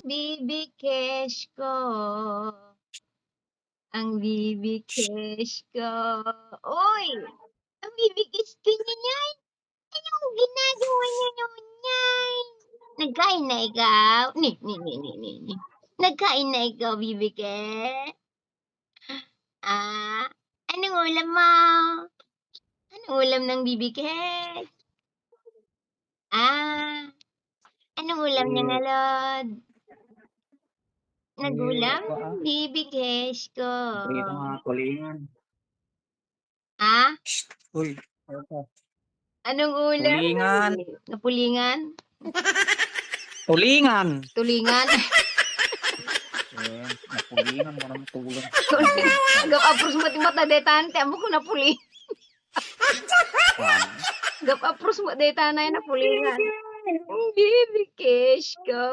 Bibi Kesh ko. Ang Bibi Kesh ko. Uy! Ang Bibi Kesh ko niya. Anong ginagawa niya naman yan? Nagkain na ikaw? Ni. Nagkain na ikaw, Bibi Kesh? Anong ulam mo? Anong ulam ng Bibi Kesh? Anong ulam niya nga, Lord? Nagulam? Bibi Kesh ko. Prito nga, tulingan. Uy, Anong ulam? tulingan. Napulingan? Tulingan. Tulingan? Napulingan, parang tulang. Gap-apros mo timot na detan, amo ko napuli. Gap-apros mo detan na napulingan. Bibi Kesh ko.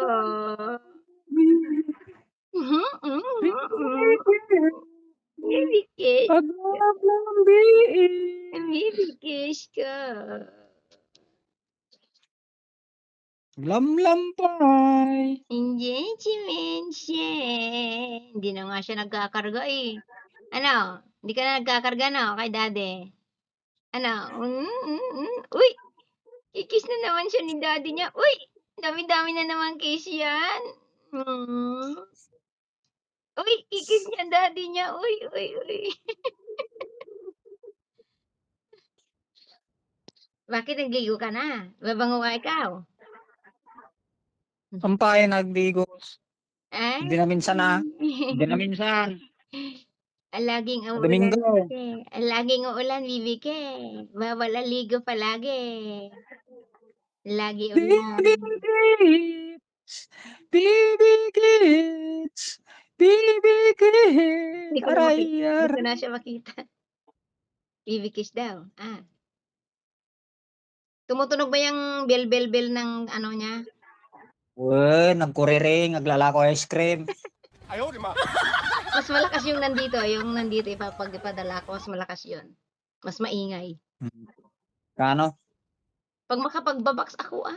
Bibi Kesh. Bibi Kesh ko. Lamlam pay. Hindi na nga siya nagkakarga eh. Ano? Hindi ka na nagkakarga no kay daddy? Ano? Uy! Kikis na naman siya ni daddy niya. Uy! Dami-dami na naman kiss yan. Uy! Kikis niya daddy niya. Uy! Bakit nagligo ka na? Babango ka ikaw? Sampay, nagdigos. Hindi na minsan Hindi na minsan. Laging uulan, Domingo. Laging uulan, Bibi Ke. Bawal aligo palagi. Lagi ulan. Bibi Kids. Hindi ko na siya makita. Bibi Kids daw. Tumutunog ba yung bell ng ano niya? Nagkurering, naglalako ice cream. Ayaw, di ma. Mas malakas yung nandito ipadala ko, mas malakas yun. Mas maingay. Kano? Pag makapagbabaks ako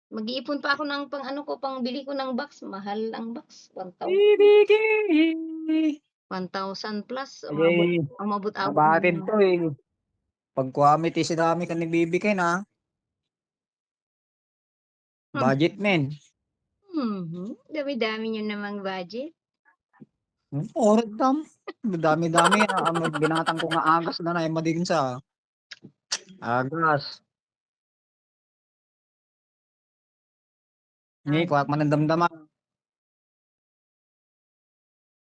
mag-iipon pa ako ng pangbili ko ng box. Mahal ang box. 1,000 plus. Umabot ako. Nabatin to eh. Pagkuamit si dami ka nagbibigay na. Budget men. Dami-dami nyo namang budget. Dami-dami. Binatang ko nga agas na na. Madigin sa agas. Ni, kuwak manandamdaman.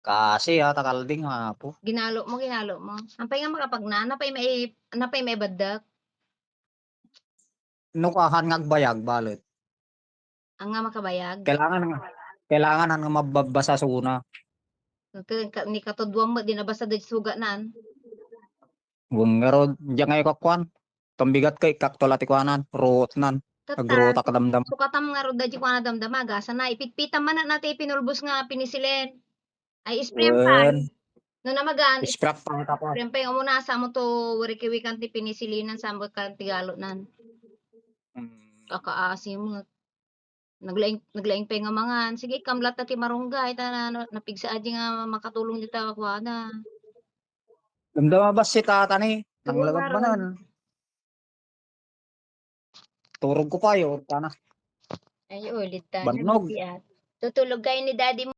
Kasi takalding po. Ginalo mo. Ampay nga makapagna. Napay may badak. Nukahan ngagbayag balot. Ang nga makabayag. Kailangan nga mababasa sa una. Ni katudwang mo, dinabasa dahil suga nan. Pero diyan ngayon kakwan. Kambigat kay kaktolatikuanan. Root nan. Agrota kadamdam. Sukatam nga ro dahil ko na damdamaga. Sana ipitpitam man natin pinulbos nga pinisilin. Ay isprem pa. No namagan. Isprap pa nga po. Isprem pa yung muna sa mo to warikiwikan ti pinisilinan sa mo kan tigalo nan. Kakaasim mo. Naglaing pa nga mga. Sige, kamlat na ti marunggay. Napigsa aji nga makatulong dito ako na. Damdama ba si tata ni? Nanglagab ba nan? Turog ko pa yun. Tana. Ay, ulit tayo. Banog. Tutulog kayo ni daddy mo.